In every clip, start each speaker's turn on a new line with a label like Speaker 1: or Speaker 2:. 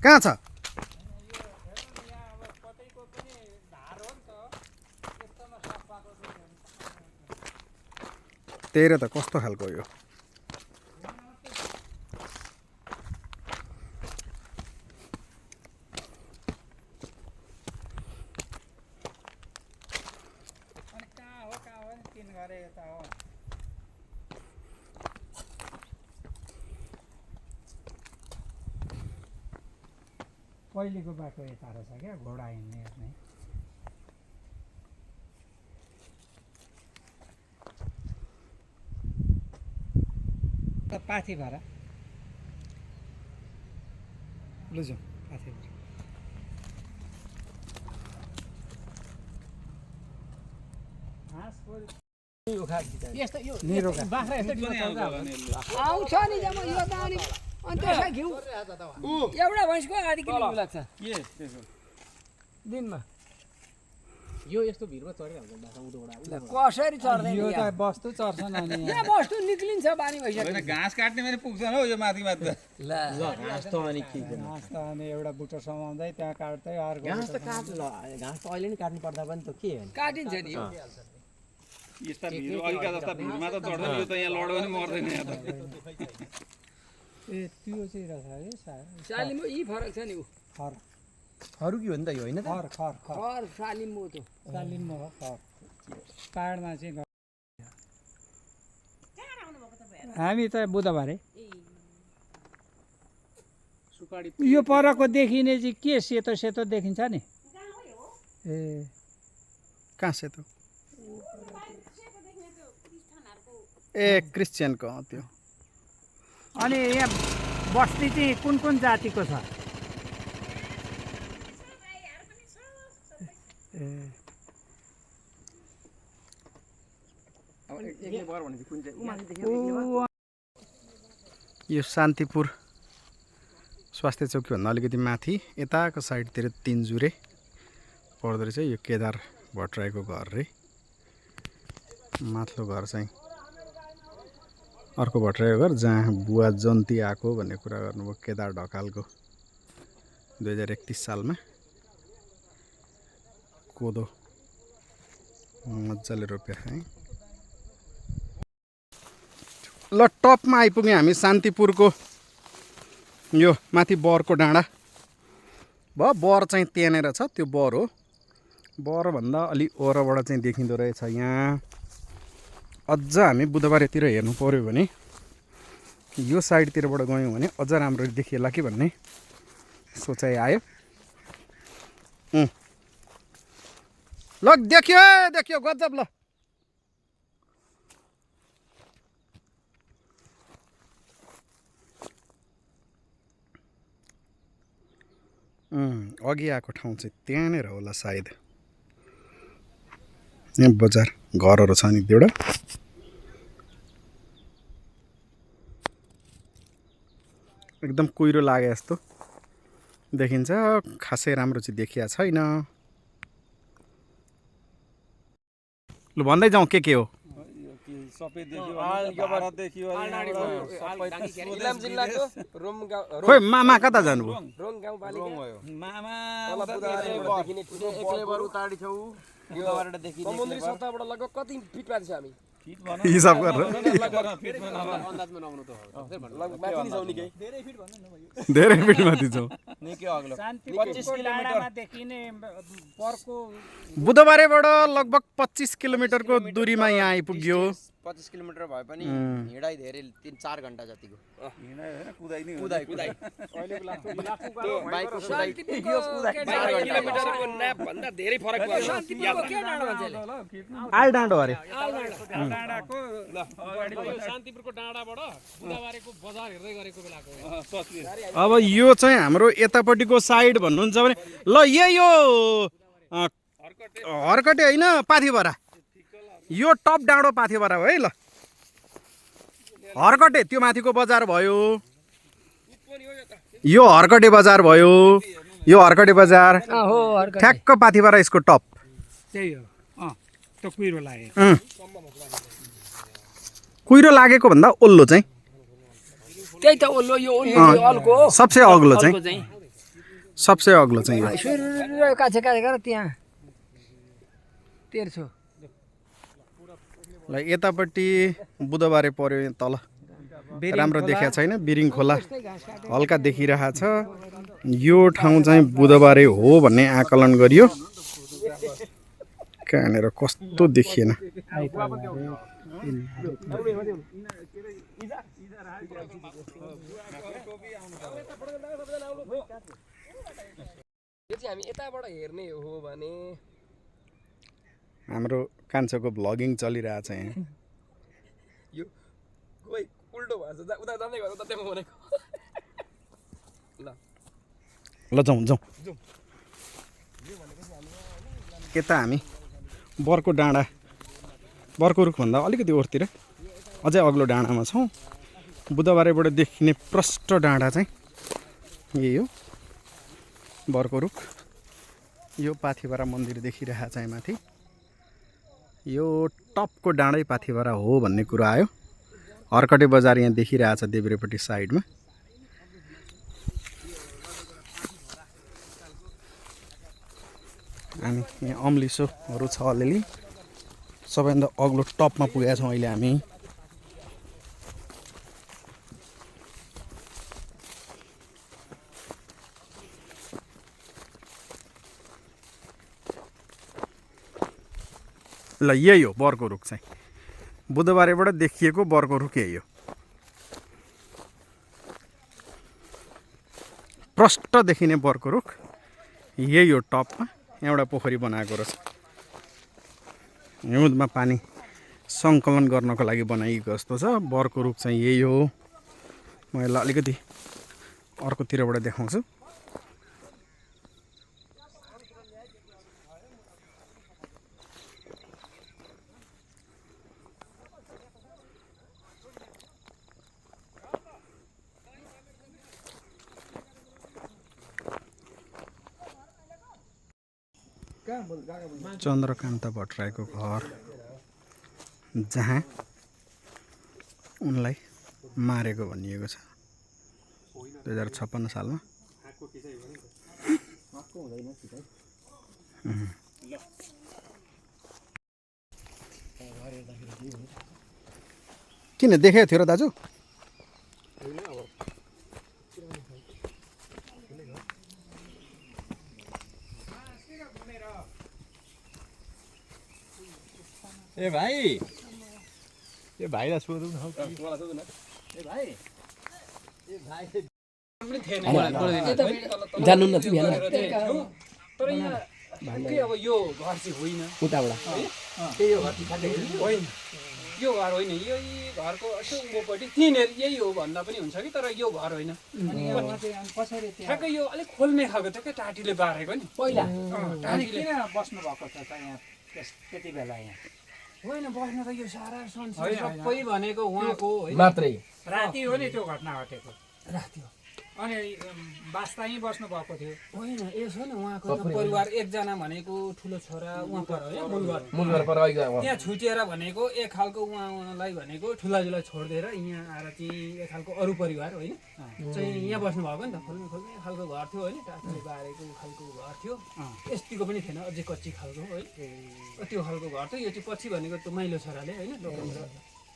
Speaker 1: कहाँ छ? तेरो त कस्तो खालको यो?
Speaker 2: पहिलेको बाटो यता रहेछ क्या, घोडा हिँड्ने हेर्ने। पाथिभरा लुजौँ, पाथिभरा।
Speaker 3: आउँछ नि जम्मा यो त अनि त्यसमा घिउ एउटा भैँसको आधी किलो लाग्छ दिनमा।
Speaker 4: यो यस्तो भिरमा चढिहाल्छ
Speaker 3: कसरी चढ्दैन
Speaker 2: यो त बस्तु चढ्छ नानी।
Speaker 3: यहाँ बस्तु निक्लिन्छ बानी भइसक्यो।
Speaker 5: घाँस काट्ने पनि पुग्छन् हौ यो माथि माथि त।
Speaker 3: ल
Speaker 4: घाँस त अनि के
Speaker 2: घाँस त अनि एउटा बुटो समाउँदै त्यहाँ काट्दै अर्को
Speaker 4: घाँस त काट ल घाँस त अहिले नै काट्नु पर्दा पनि त के हो
Speaker 3: काटिन्छ नि यो।
Speaker 5: यस्ता भिर अलिका जस्ता भिरमा त चढ्दैन यो त यहाँ लड्यो पनि मर्दैन यहाँ त।
Speaker 2: ए त्यो चाहिँ रहेछ है
Speaker 3: सालिमो यी फरक छ नि उ
Speaker 2: खर
Speaker 4: अरू के हो नि त यो होइन त
Speaker 2: खर खर खर
Speaker 3: खर सालिमो त्यो
Speaker 2: सालिमो हो खर। पाहाडमा चाहिँ हामी त बुधबारे यो परको देखिने चाहिँ के सेतो सेतो देखिन्छ नि। ए
Speaker 1: कहाँ सेतो? ए क्रिस्चियनको त्यो।
Speaker 2: अनि यहाँ बस्ती चाहिँ कुन कुन जातिको छ? ए
Speaker 1: यो शान्तिपुर स्वास्थ्य चौकीभन्दा अलिकति माथि यताको साइडतिर तिनजुरे पर्दो रहेछ। यो केदार भट्टराईको घर रे। माथिल्लो घर चाहिँ अर्को भट्टराईको घर जहाँ बुवा जन्ती आएको भन्ने कुरा गर्नुभयो केदार ढकालको 2031 सालमा। कोदो मजाले रोप्यो है। ल टपमा आइपुग्यौँ हामी शान्तिपुरको। यो माथि बरको डाँडा भयो। बर चाहिँ त्यहाँनिर छ, त्यो बर हो। बरभन्दा अलि ओरबाट चाहिँ देखिँदो रहेछ यहाँ। अझ हामी बुधबारतिर हेर्नु पऱ्यो भने यो साइडतिरबाट गयौँ भने अझ राम्ररी देखिएला कि भन्ने सोचाइ आयो। ल देखियो देखियो गजब। ल अघि आएको ठाउँ चाहिँ त्यहाँनिर होला सायद। यहाँ बजार घरहरू छ नि एउटा। एकदम कुहिरो लागे जस्तो देखिन्छ, खासै राम्रो चाहिँ देखिया छैन। लु भन्दै जाउँ के हो?
Speaker 5: सबै देखियो भारत देखियो
Speaker 3: इलाम जिल्लाको रोम गाउँ
Speaker 1: खोइ मामा कता जानुभयो?
Speaker 3: रोङ गाउँपालिका
Speaker 5: मामा
Speaker 3: देखिने एक्लेबर उताडी छौ
Speaker 4: बुधबारबाट देखि
Speaker 3: समुद्री सतहबाट लगभग कति फिट माथि छ हामी?
Speaker 1: हिसाब गरेर
Speaker 4: अन्दाजमा नहुनु त
Speaker 3: लगभग माथि नि छौ निकै।
Speaker 1: धेरै फिट माथि छौँ।
Speaker 4: निकै अग्लो
Speaker 2: 25 किलोमिटरमा देखिने परको
Speaker 1: बुधबारेबाट लगभग 25 किलोमिटरको दूरीमा यहाँ आइपुग्यो।
Speaker 4: 25 किलोमिटर भए पनि हिँडाइ धेरै 3-4 घण्टा जतिको
Speaker 5: हिँडाइ हैन कुदाइ नै
Speaker 4: कुदाइ बाइकको कुदाइ
Speaker 3: किलोमिटरको नाप भन्दा धेरै फरक पर्छ। शान्तिपुरको के डाँडा भन्छ यसले?
Speaker 1: आल डाँडो अरे।
Speaker 2: डाँडाको
Speaker 3: शान्तिपुरको डाँडाबाट बुधबारेको बजार हेर्दै गरेको बेलाको
Speaker 1: अब यो चाहिँ हाम्रो यतापट्टिको साइड भन्नुहुन्छ भने ल यो हर्कटे होइन पाथिभरा। यो टप डाँडो पाथिभरा हो है। ल हर्कटे त्यो माथिको बजार भयो। यो हर्कटे बजार भयो। यो हर्कटे बजार ठ्याक्क पाथिभरा यसको टप।
Speaker 2: त्यही हो। त्यो कुहिरो लाग्यो।
Speaker 1: कुहिरो लागेको भन्दा ओल्लो चाहिँ
Speaker 3: त्यही त ओल्लो यो ओल्लो अल्को हो।
Speaker 1: सबसे अग्लो चाहिँ सबसे अग्लो चाहिँ यो
Speaker 3: सुरु काछे काछे त्यहाँ तेर्छो
Speaker 1: ल यतापट्टि बुधबारे पर्यो यहाँ तल राम्रो देखिया छैन बिरिङ खोला हल्का देखिरहेको छ यो ठाउँ चाहिँ बुधबारे हो भन्ने आकलन गरियो कहाँनिर कस्तो देखिएन
Speaker 3: यो चाहिँ हामी यताबाट हेर्ने हो भने
Speaker 1: हाम्रो कान्छोको भ्लगिङ चलिरहेछ यहाँ
Speaker 3: यो खोइ उल्टो भएछ उता जाँदै गर्दा उता त्यहाँ भनेको
Speaker 1: ल जाउँ जाउँ यता हामी बर्को डाँडा बर्को रुखभन्दा अलिकति ओरतिर अझै अग्लो डाँडामा छौँ बुधबारेबाट देखिने प्रष्ट डाँडा चाहिँ यही हो बर्को रुख यो पाथिभरा मन्दिर देखिरहेको छ माथि यो टपको डाँडै पाथिभरा हो भन्ने कुरो आयो हर्कटे बजार यहाँ देखिरहेछ देब्रेपट्टि साइडमा हामी यहाँ अम्लिसोहरू छ अलिअलि सबैभन्दा अग्लो टपमा पुगेका छौँ अहिले हामी ल यही हो बर्को रुख चाहिँ बुधबारेबाट देखिएको बर्को रुख यही हो प्रष्ट देखिने बर्को रुख यही हो टपमा एउटा पोखरी बनाएको रहेछ हिउँदमा पानी सङ्कलन गर्नको लागि बनाइएको जस्तो छ बर्को रुख चाहिँ यही हो म यसलाई अलिकति अर्कोतिरबाट देखाउँछु चन्द्रकान्त भट्टराईको घर जहाँ उनलाई मारेको भनिएको छ 2056 सालमा किन देखेको थियो र दाजु
Speaker 5: ए भाइ ए भाइलाई सोधौँ न ए भाइ
Speaker 3: जान्नु न तिमी
Speaker 2: तर यहाँ के अब यो घर चाहिँ होइन
Speaker 3: उताबाट
Speaker 2: त्यही हो घर होइन यो घर होइन यही घरको यसो उँभोपट्टि तिनीहरू यही हो भन्दा पनि हुन्छ कि तर यो घर होइन ठ्याक्कै यो अलिक खोल्ने खालको थियो क्या टाटीले बारेको नि
Speaker 3: पहिला
Speaker 2: टाटीले
Speaker 6: बस्नु भएको छ यहाँ त्यति बेला यहाँ
Speaker 2: होइन बस्न त यो सारा संसार सबै भनेको उहाँको होइन
Speaker 3: मात्रै
Speaker 6: राति हो नि त्यो घटना घटेको
Speaker 2: राति हो
Speaker 6: अनि बास्ता यहीँ बस्नु भएको थियो
Speaker 2: होइन यसो नि उहाँको त परिवार एकजना भनेको ठुलो छोरा उहाँ पर हो
Speaker 3: मुलघर पर
Speaker 2: त्यहाँ छुटेर भनेको एक खालको उहाँलाई भनेको ठुलाजुलाई छोडिदिएर यहाँ आएर चाहिँ एक खालको अरू परिवार होइन चाहिँ यहाँ बस्नु भएको नि त खोल्ने खोल्ने खालको घर थियो होइन टाटोले बारेको खालको घर थियो यतिको पनि थिएन अझै कच्ची खालको है त्यो खालको घर थियो यो चाहिँ पछि भनेको त्यो माइलो छोराले होइन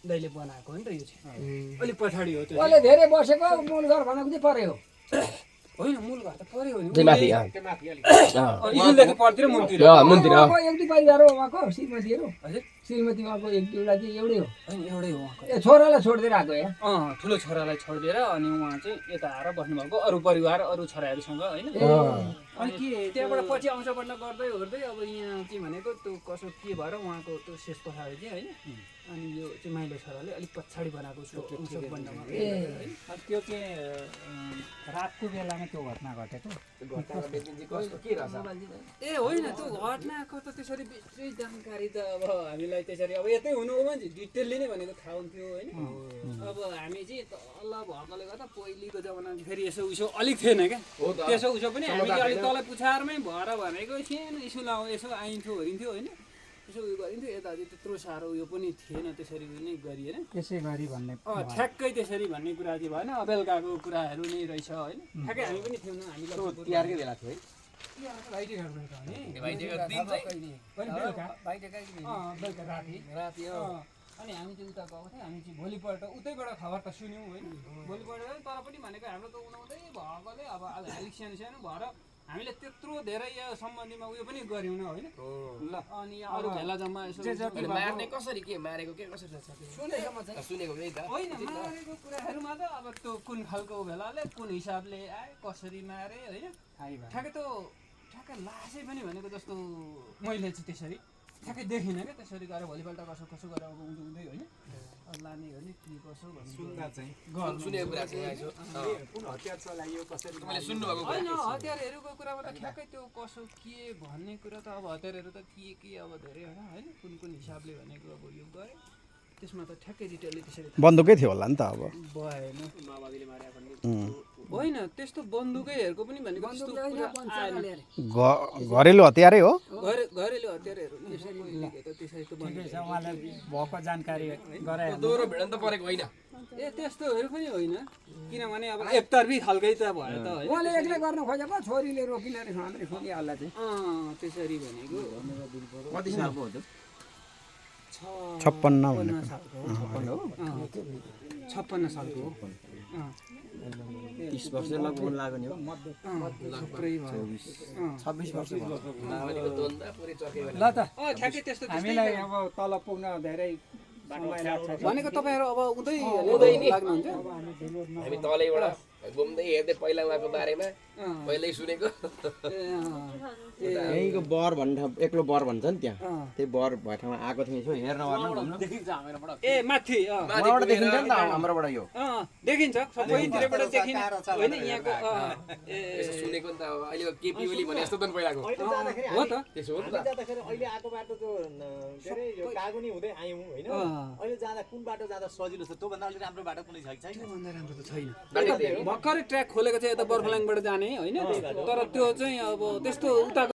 Speaker 2: दाइले बनाएको हो नि त यो चाहिँ अलिक पछाडि हो त्यो
Speaker 3: अहिले धेरै बसेको मूल घर भनेको चाहिँ पर्यो
Speaker 2: होइन मूल घर त पर्यो नि
Speaker 3: माथि
Speaker 2: स्कुलदेखि पढ्थ्यो मुन्तिर
Speaker 3: एक दुई परिवार हो उहाँको श्रीमतीहरू
Speaker 2: हजुर
Speaker 3: श्रीमती उहाँको एक दुईवटा चाहिँ एउटै हो
Speaker 2: होइन एउटै हो उहाँको
Speaker 3: ए छोरालाई छोडिदिएर आएको यहाँ
Speaker 2: ठुलो छोरालाई छोडिदिएर अनि उहाँ चाहिँ यता आएर बस्नुभएको अरू परिवार अरू छोराहरूसँग होइन अनि के त्यहाँबाट पछि आउँछ भन्न गर्दै ओर्दै अब यहाँ चाहिँ भनेको त्यो कसो के भएर उहाँको त्यो शेष पछाडि चाहिँ होइन अनि यो चाहिँ माइलो छोराले अलिक पछाडि बनाएको उसको बन्दामा
Speaker 6: त्यो चाहिँ रातको बेलामा त्यो घटना घटेको
Speaker 2: ए होइन त्यो घटनाको त त्यसरी विस्तृत जानकारी त अब हामीलाई त्यसरी अब यतै हुनु हो भने डिटेलली नै भनेको थाहा हुन्थ्यो होइन अब हामी चाहिँ तल भएकोले गर्दा पहिलेको जमानामा चाहिँ फेरि यसो उसो अलिक थिएन क्या त्यसो उसो पनि हामी चाहिँ अलिक तल पुछारमै भएर भनेको सानो स्कुल यसो आइन्थ्यो हरिन्थ्यो होइन यसो उयो गरिन्थ्यो यता त्यत्रो साह्रो उयो पनि थिएन त्यसरी नै गरिएन
Speaker 6: त्यसै गरी भन्ने
Speaker 2: ठ्याक्कै त्यसरी भन्ने कुरा चाहिँ भएन बेलुकाको कुराहरू नै रहेछ होइन ठ्याक्कै हामी पनि थियौँ हामी
Speaker 4: तिहारकै बेला थियो है
Speaker 2: बेलुका राति अनि हामी चाहिँ उता गएको थियौँ हामी चाहिँ भोलिपल्ट उतैबाट खबर त सुन्यौँ होइन भोलिपल्ट तर पनि भनेको हाम्रो त उनाउँदै भएकोले अब अलिक सानो सानो भएर हामीले त्यत्रो धेरै यो सम्बन्धीमा उयो पनि गऱ्यौँ न होइन ल अनि अरू भेला जम्मा यसो
Speaker 4: मार्ने कसरी के मारेको के कसरी सुनेको यही त
Speaker 2: होइन मारेको कुराहरूमा त अब त्यो कुन खालको भेलाले कुन हिसाबले आए कसरी मारे होइन ठ्याक्कै ठ्याक्कै लासै पनि भनेको जस्तो मैले चाहिँ त्यसरी ठ्याक्कै देखिनँ क्या त्यसरी गएर भोलिपल्ट कसो कसो गरेर अब उँधै होइन लाने हो नि के कसो
Speaker 4: सुनेको कुरा चाहिँ
Speaker 2: होइन हतियारहरूको कुरामा त ठ्याक्कै त्यो कसो के भन्ने कुरा त अब हतियारहरू त के अब धेरैवटा होइन कुन कुन हिसाबले भनेको अब यो गरे त्यसमा त ठ्याक्कै डिटेलले त्यसरी
Speaker 1: बन्दुकै थियो होला नि त अब
Speaker 2: भएन होइन त्यस्तो बन्दुकैहरूको पनि भनेको
Speaker 1: घरेलु हतियारै हो
Speaker 2: घरेलु हतियारहरू त्यसरी त
Speaker 6: ठिकै छ उहाँले भएको जानकारी गराए
Speaker 4: दोहोरो भिडन त परेको होइन
Speaker 2: ए त्यस्तोहरू पनि होइन किनभने अब एकतर्फी खालकै त भयो त होइन
Speaker 3: उहाँले एक्लै गर्न खोजेको छोरीले रोकिने रहेछ हामीले खोलिहाल्ला चाहिँ
Speaker 2: त्यसरी भनेको
Speaker 4: कति सालको हो त्यो
Speaker 1: 56 भन्ने
Speaker 2: 56 सालको हो
Speaker 4: 30 वर्ष लगभग लाग्यो नि हो
Speaker 2: थुप्रै भयो
Speaker 4: 26 वर्ष भयो
Speaker 6: ल त
Speaker 2: ठ्याक्कै त्यस्तो
Speaker 6: हामीलाई अब तल पुग्न धेरै समय लाग्छ
Speaker 2: भनेको तपाईँहरू अब उतै लाग्नुहुन्छ
Speaker 4: हामी तलैबाट घुम्दै हेर्दै पहिला उहाँको बारेमा पहिल्यै सुनेको यहीँको बर भन्ने एक्लो बर भन्छ नि त्यहाँ त्यही बर भएको ठाउँमा आएको थिएँ यसो हेर्न
Speaker 2: ए माथि
Speaker 4: उहाँबाट देखिन्छ नि त हाम्रोबाट यो
Speaker 2: देखिन्छ सबैतिरबाट देखिन्छ होइन यहाँको
Speaker 4: यसो सुनेको नि त अब अहिले केपी ओली भने जस्तो त नि पहिलाको
Speaker 2: हो त
Speaker 4: त्यसो हो नि त
Speaker 7: जाँदाखेरि अहिले आएको बाटो त्यो के अरे यो कागुनी हुँदै आयौँ होइन अहिले जाँदा कुन बाटो जाँदा सजिलो छ त्योभन्दा अलिक राम्रो बाटो कुनै छ कि छैन
Speaker 2: भन्दा राम्रो त छैन भर्खरै ट्र्याक खोलेको चाहिँ यता बर्फलाङबाट जाने होइन तर त्यो चाहिँ अब त्यस्तो उता